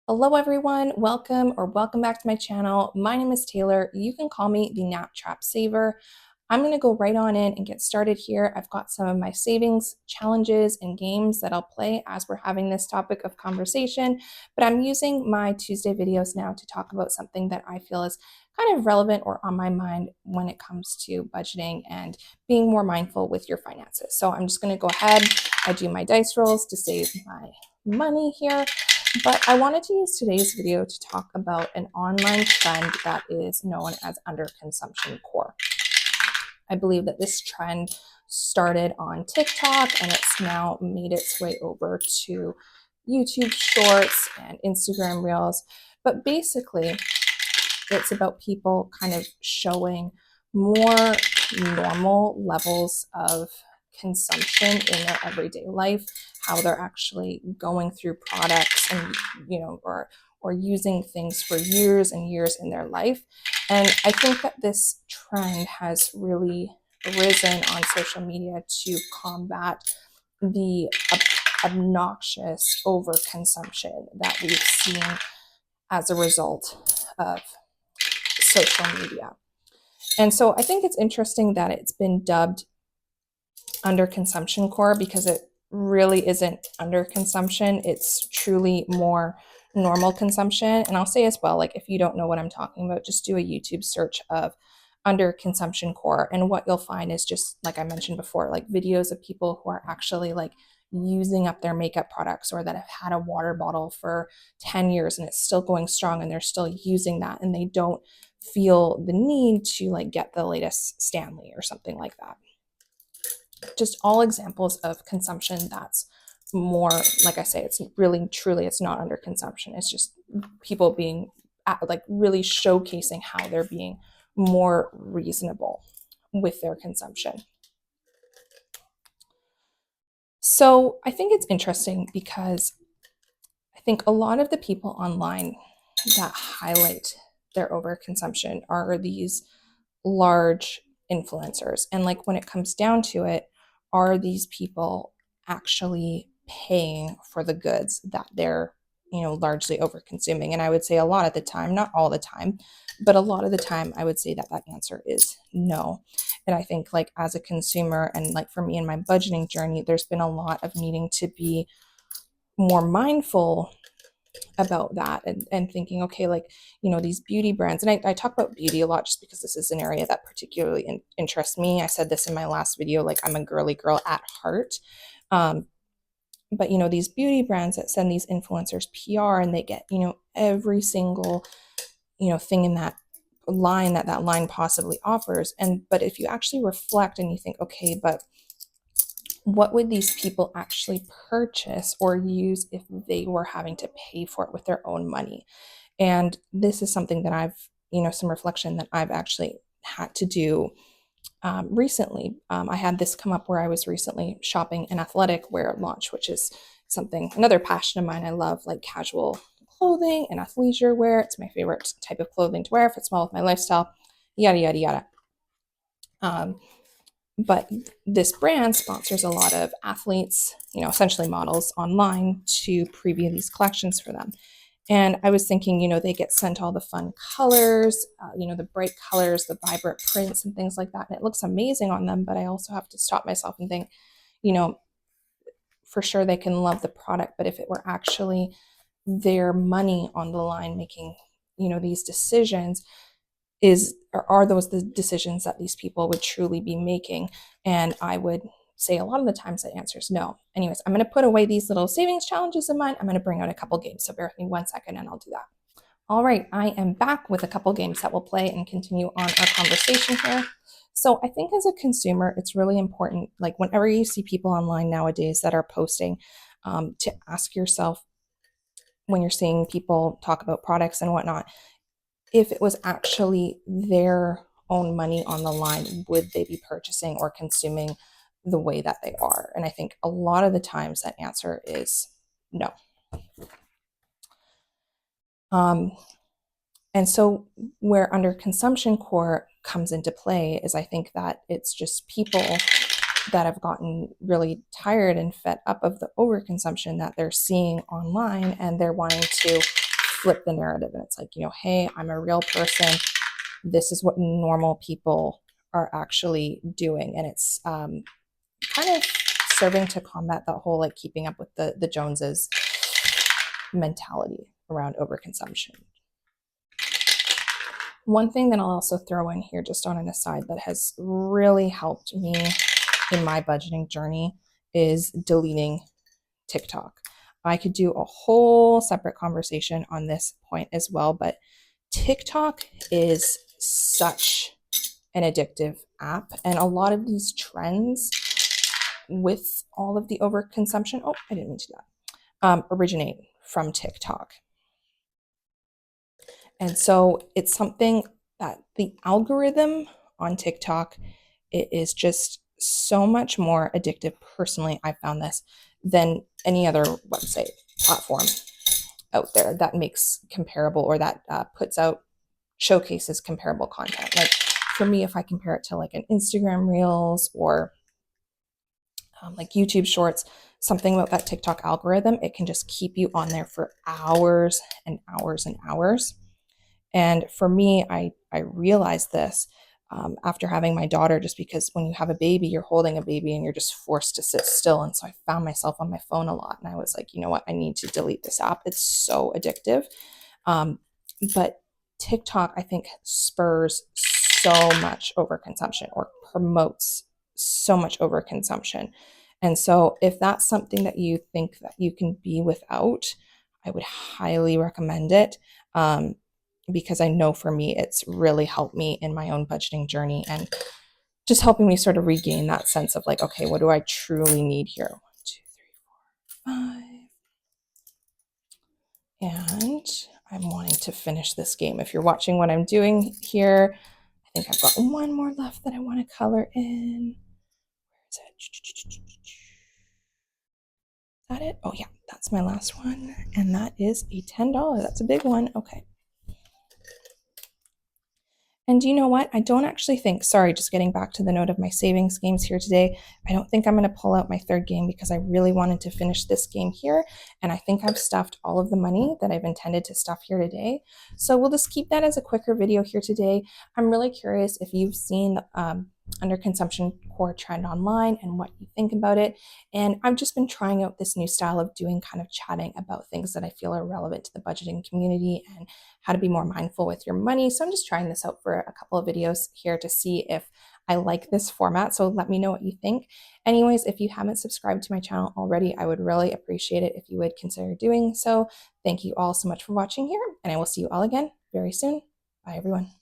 Hello everyone, welcome back to my channel. My name is Taylor. You can call me the Nap Trap Saver. I'm going to go right on in and get started here. I've got some of my savings challenges and games that I'll play as we're having this topic of conversation, but I'm using my Tuesday videos now to talk about something that I feel is kind of relevant or on my mind when it comes to budgeting and being more mindful with your finances. So I'm just going to go ahead, I do my dice rolls to save my money here. But I wanted to use today's video to talk about an online trend that is known as underconsumption core. I believe that this trend started on TikTok and it's now made its way over to YouTube Shorts and Instagram Reels. But basically, it's about people kind of showing more normal levels of consumption in their everyday life, how they're actually going through products and or using things for years and years in their life. And I think that this trend has really risen on social media to combat the obnoxious overconsumption that we've seen as a result of social media. And so I think it's interesting that it's been dubbed underconsumption core because it really isn't underconsumption. It's truly more normal consumption. And I'll say as well, like if you don't know what I'm talking about, just do a YouTube search of underconsumption core. And what you'll find is just like I mentioned before, like videos of people who are actually like using up their makeup products or that have had a water bottle for 10 years and it's still going strong and they're still using that and they don't feel the need to like get the latest Stanley or something like that. Just all examples of consumption that's more, like I say, it's really truly, it's not under consumption. It's just people being like really showcasing how they're being more reasonable with their consumption. So I think it's interesting because I think a lot of the people online that highlight their overconsumption are these large influencers. And like when it comes down to it, are these people actually paying for the goods that they're, largely over consuming? And I would say a lot of the time, not all the time, but a lot of the time, I would say that that answer is no. And I think like as a consumer and like for me in my budgeting journey, there's been a lot of needing to be more mindful about that and thinking, okay, like, these beauty brands. And I talk about beauty a lot just because this is an area that particularly interests me. I said this in my last video, like I'm a girly girl at heart. But, these beauty brands that send these influencers PR and they get, every single, thing in that line that line possibly offers. But if you actually reflect and you think, okay, but what would these people actually purchase or use if they were having to pay for it with their own money? And this is something that I've, some reflection that I've actually had to do recently. I had this come up where I was recently shopping an athletic wear launch, which is another passion of mine. I love like casual clothing and athleisure wear. It's my favorite type of clothing to wear, fits well with my lifestyle, yada, yada, yada. But this brand sponsors a lot of athletes, essentially models online to preview these collections for them. And I was thinking, they get sent all the fun colors, the bright colors, the vibrant prints and things like that. And it looks amazing on them. But I also have to stop myself and think, for sure they can love the product. But if it were actually their money on the line making, these decisions, are those the decisions that these people would truly be making? And I would say a lot of the times the answer is no. Anyways, I'm going to put away these little savings challenges of mine. I'm going to bring out a couple games. So bear with me 1 second and I'll do that. All right, I am back with a couple games that we'll play and continue on our conversation here. So I think as a consumer, it's really important, like whenever you see people online nowadays that are posting, to ask yourself when you're seeing people talk about products and whatnot, if it was actually their own money on the line, would they be purchasing or consuming the way that they are? And I think a lot of the times that answer is no. And so where underconsumption core comes into play is I think that it's just people that have gotten really tired and fed up of the overconsumption that they're seeing online, and they're wanting to flip the narrative. And it's like, hey, I'm a real person. This is what normal people are actually doing. And it's kind of serving to combat that whole like keeping up with the Joneses mentality around overconsumption. One thing that I'll also throw in here just on an aside that has really helped me in my budgeting journey is deleting TikTok. I could do a whole separate conversation on this point as well, but TikTok is such an addictive app, and a lot of these trends with all of the overconsumption, I didn't mean to do that, originate from TikTok. And so it's something that the algorithm on TikTok, it is just so much more addictive. Personally, I found this than any other website platform out there that makes comparable or that showcases comparable content. Like for me, if I compare it to like an Instagram Reels or like YouTube Shorts, something about that TikTok algorithm, it can just keep you on there for hours and hours and hours. And for me, I realized this after having my daughter, just because when you have a baby, you're holding a baby and you're just forced to sit still. And so I found myself on my phone a lot. And I was like, you know what? I need to delete this app. It's so addictive. But TikTok, I think, spurs so much overconsumption or promotes so much overconsumption. And so if that's something that you think that you can be without, I would highly recommend it. Because I know for me, it's really helped me in my own budgeting journey and just helping me sort of regain that sense of like, okay, what do I truly need here? 1, 2, 3, 4, 5. And I'm wanting to finish this game. If you're watching what I'm doing here, I think I've got one more left that I want to color in. Where is it? Is that it? Oh yeah, that's my last one. And that is a $10. That's a big one. Okay. And you know what? I don't actually think, sorry, just getting back to the note of my savings games here today, I don't think I'm going to pull out my third game because I really wanted to finish this game here. And I think I've stuffed all of the money that I've intended to stuff here today. So we'll just keep that as a quicker video here today. I'm really curious if you've seen Underconsumption core trend online and what you think about it. And I've just been trying out this new style of doing kind of chatting about things that I feel are relevant to the budgeting community and how to be more mindful with your money. So I'm just trying this out for a couple of videos here to see if I like this format. So let me know what you think. Anyways, if you haven't subscribed to my channel already, I would really appreciate it if you would consider doing so. Thank you all so much for watching here, and I will see you all again very soon. Bye, everyone.